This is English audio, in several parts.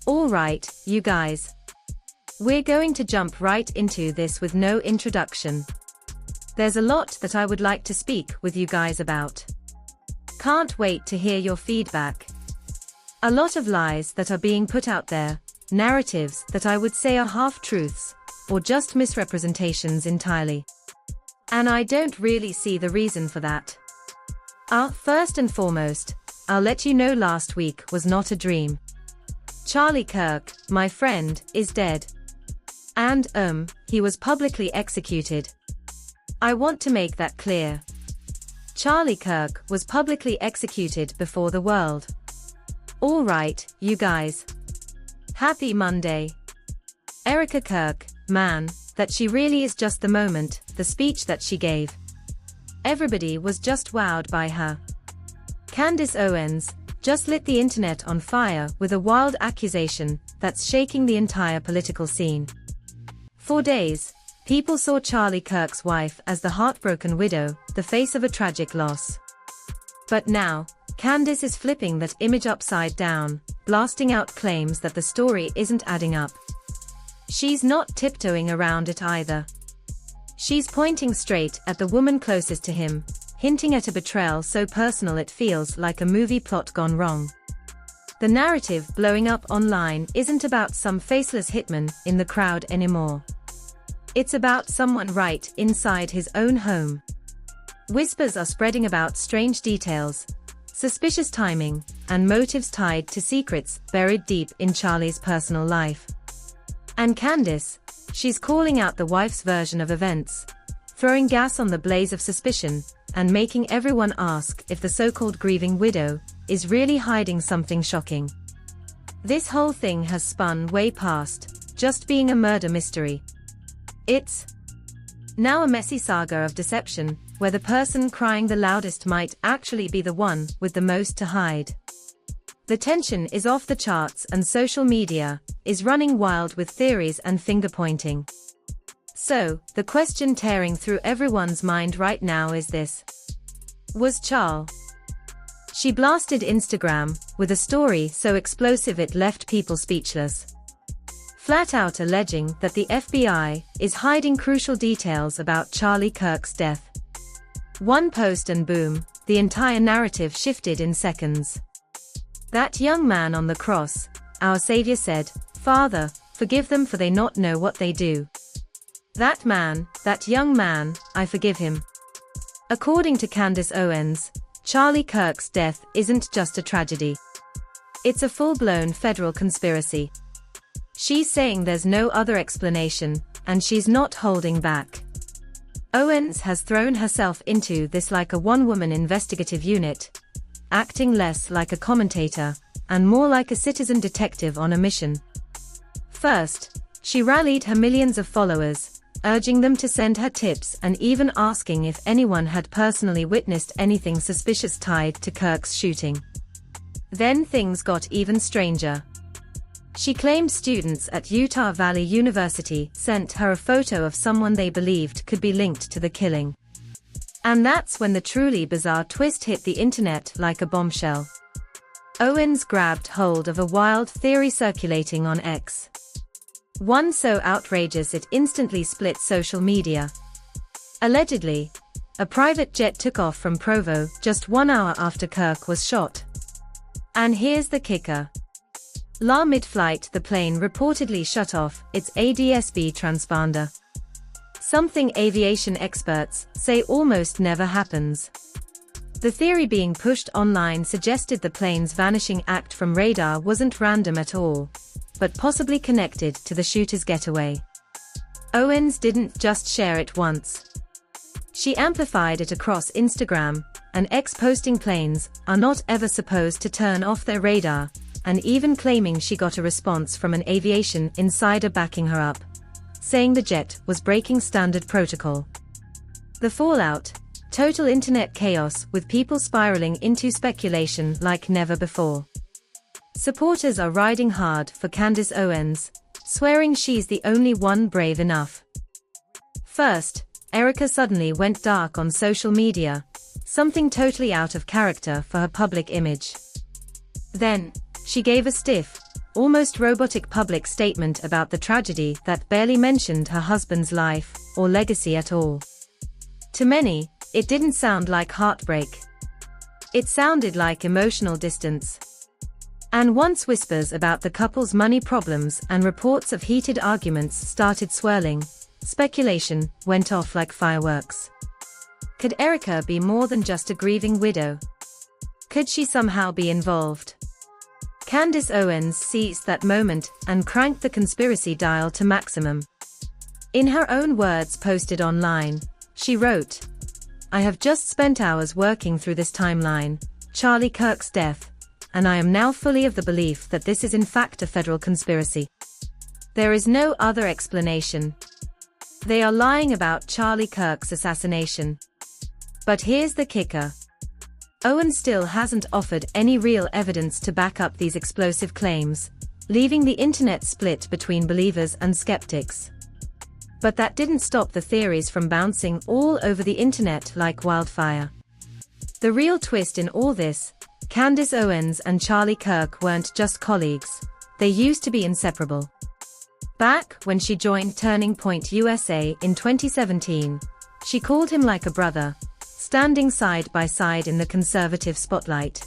Alright, you guys. We're going to jump right into this with no introduction. There's a lot that I would like to speak with you guys about. Can't wait to hear your feedback. A lot of lies that are being put out there, narratives that I would say are half-truths, or just misrepresentations entirely. And I don't really see the reason for that. First and foremost, I'll let you know last week was not a dream. Charlie Kirk, my friend, is dead. And, he was publicly executed. I want to make that clear. Charlie Kirk was publicly executed before the world. Alright, you guys. Happy Monday. Erika Kirk, man, that she really is just the moment, the speech that she gave. Everybody was just wowed by her. Candace Owens just lit the internet on fire with a wild accusation that's shaking the entire political scene. For days, people saw Charlie Kirk's wife as the heartbroken widow, the face of a tragic loss. But now, Candace is flipping that image upside down, blasting out claims that the story isn't adding up. She's not tiptoeing around it either. She's pointing straight at the woman closest to him, hinting at a betrayal so personal it feels like a movie plot gone wrong. The narrative blowing up online isn't about some faceless hitman in the crowd anymore. It's about someone right inside his own home. Whispers are spreading about strange details, suspicious timing, and motives tied to secrets buried deep in Charlie's personal life. And Candace, she's calling out the wife's version of events, throwing gas on the blaze of suspicion, and making everyone ask if the so-called grieving widow is really hiding something shocking. This whole thing has spun way past just being a murder mystery. It's now a messy saga of deception, where the person crying the loudest might actually be the one with the most to hide. The tension is off the charts and social media is running wild with theories and finger-pointing. So, the question tearing through everyone's mind right now is this. Was Charl? She blasted Instagram with a story so explosive it left people speechless. Flat out alleging that the FBI is hiding crucial details about Charlie Kirk's death. One post and boom, the entire narrative shifted in seconds. That young man on the cross, our Savior said, "Father, forgive them for they not know what they do." That man, that young man, I forgive him. According to Candace Owens, Charlie Kirk's death isn't just a tragedy. It's a full-blown federal conspiracy. She's saying there's no other explanation, and she's not holding back. Owens has thrown herself into this like a one-woman investigative unit, acting less like a commentator, and more like a citizen detective on a mission. First, she rallied her millions of followers, urging them to send her tips and even asking if anyone had personally witnessed anything suspicious tied to Kirk's shooting. Then things got even stranger. She claimed students at Utah Valley University sent her a photo of someone they believed could be linked to the killing. And that's when the truly bizarre twist hit the internet like a bombshell. Owens grabbed hold of a wild theory circulating on X. One so outrageous it instantly split social media. Allegedly, a private jet took off from Provo just 1 hour after Kirk was shot. And here's the kicker. Mid-flight the plane reportedly shut off its ADS-B transponder. Something aviation experts say almost never happens. The theory being pushed online suggested the plane's vanishing act from radar wasn't random at all, but possibly connected to the shooter's getaway. Owens didn't just share it once. She amplified it across Instagram, and X posting planes are not ever supposed to turn off their radar, and even claiming she got a response from an aviation insider backing her up, saying the jet was breaking standard protocol. The fallout, total internet chaos with people spiraling into speculation like never before. Supporters are riding hard for Candace Owens, swearing she's the only one brave enough. First, Erika suddenly went dark on social media, something totally out of character for her public image. Then, she gave a stiff, almost robotic public statement about the tragedy that barely mentioned her husband's life or legacy at all. To many, it didn't sound like heartbreak. It sounded like emotional distance. And once whispers about the couple's money problems and reports of heated arguments started swirling, speculation went off like fireworks. Could Erika be more than just a grieving widow? Could she somehow be involved? Candace Owens seized that moment and cranked the conspiracy dial to maximum. In her own words posted online, she wrote, "I have just spent hours working through this timeline, Charlie Kirk's death, and I am now fully of the belief that this is in fact a federal conspiracy. There is no other explanation. They are lying about Charlie Kirk's assassination. But here's the kicker. Owens still hasn't offered any real evidence to back up these explosive claims, leaving the internet split between believers and skeptics. But that didn't stop the theories from bouncing all over the internet like wildfire. The real twist in all this, Candace Owens and Charlie Kirk weren't just colleagues, they used to be inseparable. Back when she joined Turning Point USA in 2017, she called him like a brother, standing side by side in the conservative spotlight.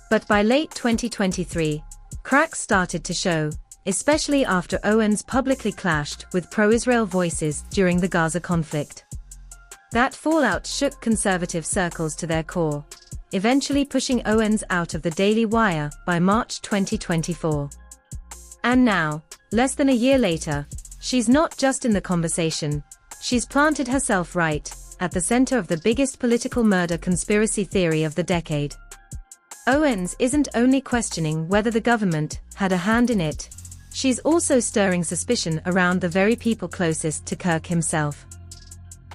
But by late 2023, cracks started to show, especially after Owens publicly clashed with pro-Israel voices during the Gaza conflict. That fallout shook conservative circles to their core, eventually pushing Owens out of the Daily Wire by March 2024. And now, less than a year later, she's not just in the conversation, she's planted herself right at the center of the biggest political murder conspiracy theory of the decade. Owens isn't only questioning whether the government had a hand in it, she's also stirring suspicion around the very people closest to Kirk himself.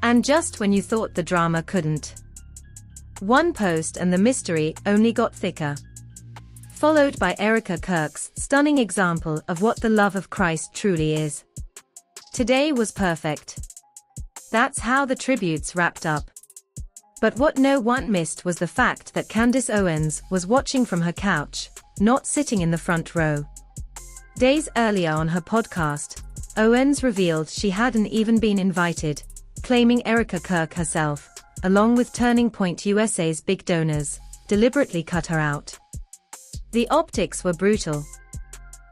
And just when you thought the drama couldn't. One post and the mystery only got thicker. Followed by Erika Kirk's stunning example of what the love of Christ truly is. Today was perfect. That's how the tributes wrapped up. But what no one missed was the fact that Candace Owens was watching from her couch, not sitting in the front row. Days earlier on her podcast, Owens revealed she hadn't even been invited, claiming Erika Kirk herself, along with Turning Point USA's big donors, deliberately cut her out. The optics were brutal.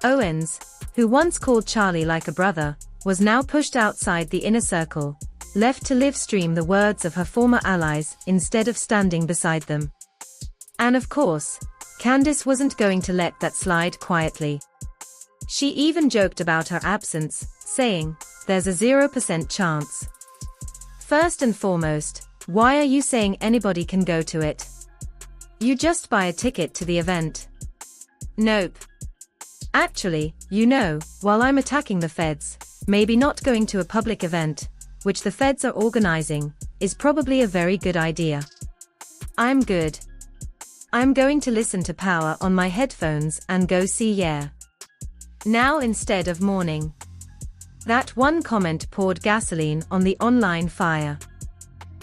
Owens, who once called Charlie like a brother, was now pushed outside the inner circle, left to live stream the words of her former allies instead of standing beside them. And of course, Candace wasn't going to let that slide quietly. She even joked about her absence, saying, "There's a 0% chance. First and foremost, why are you saying anybody can go to it? You just buy a ticket to the event." Nope. Actually, while I'm attacking the feds, maybe not going to a public event, which the feds are organizing, is probably a very good idea. I'm good. I'm going to listen to Power on my headphones and go see Yeah. Now instead of mourning. That one comment poured gasoline on the online fire.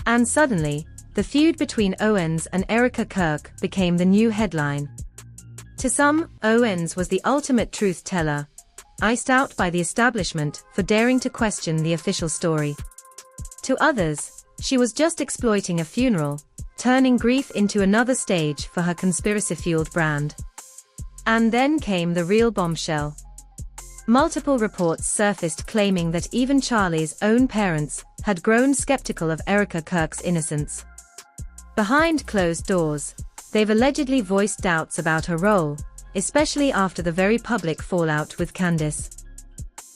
And suddenly, the feud between Owens and Erika Kirk became the new headline. To some, Owens was the ultimate truth teller, iced out by the establishment for daring to question the official story. To others, she was just exploiting a funeral, turning grief into another stage for her conspiracy-fueled brand. And then came the real bombshell. Multiple reports surfaced claiming that even Charlie's own parents had grown skeptical of Erika Kirk's innocence. Behind closed doors, they've allegedly voiced doubts about her role, especially after the very public fallout with Candace.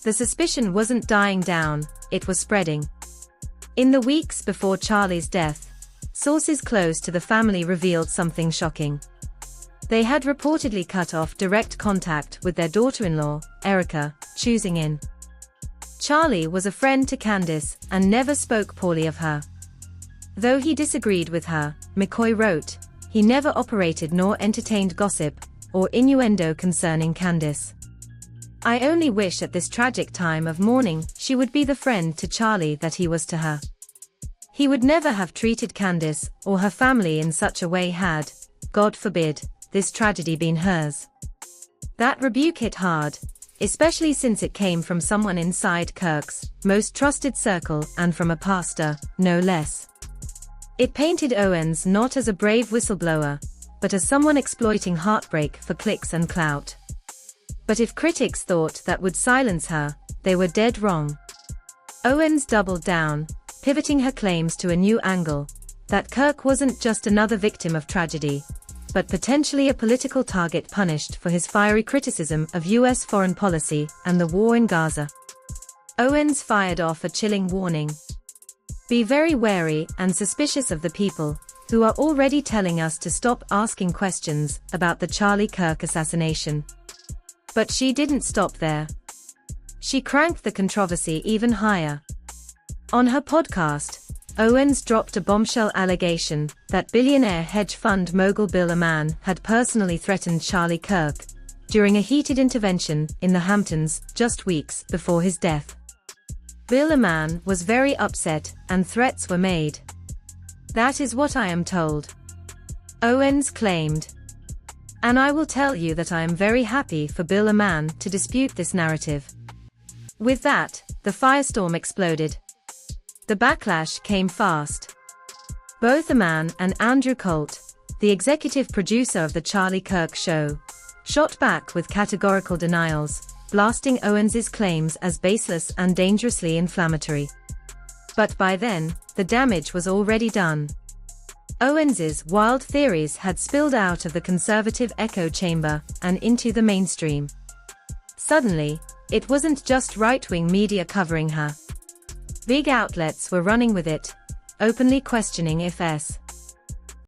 The suspicion wasn't dying down, it was spreading. In the weeks before Charlie's death, sources close to the family revealed something shocking. They had reportedly cut off direct contact with their daughter-in-law, Erika, choosing in. Charlie was a friend to Candace and never spoke poorly of her. Though he disagreed with her, McCoy wrote, he never operated nor entertained gossip or innuendo concerning Candace. I only wish at this tragic time of mourning she would be the friend to Charlie that he was to her. He would never have treated Candace or her family in such a way had, God forbid, this tragedy been hers. That rebuke hit hard, especially since it came from someone inside Kirk's most trusted circle and from a pastor, no less. It painted Owens not as a brave whistleblower, but as someone exploiting heartbreak for clicks and clout. But if critics thought that would silence her, they were dead wrong. Owens doubled down, pivoting her claims to a new angle, that Kirk wasn't just another victim of tragedy, but potentially a political target punished for his fiery criticism of US foreign policy and the war in Gaza. Owens fired off a chilling warning. Be very wary and suspicious of the people who are already telling us to stop asking questions about the Charlie Kirk assassination. But she didn't stop there. She cranked the controversy even higher. On her podcast, Owens dropped a bombshell allegation that billionaire hedge fund mogul Bill Amann had personally threatened Charlie Kirk during a heated intervention in the Hamptons just weeks before his death. Bill Amann was very upset and threats were made. That is what I am told, Owens claimed. And I will tell you that I am very happy for Bill Amann to dispute this narrative. With that, the firestorm exploded. The backlash came fast. Both Amann and Andrew Colt, the executive producer of the Charlie Kirk show, shot back with categorical denials, blasting Owens's claims as baseless and dangerously inflammatory. But by then, the damage was already done. Owens's wild theories had spilled out of the conservative echo chamber and into the mainstream. Suddenly, it wasn't just right-wing media covering her. Big outlets were running with it, openly questioning if S.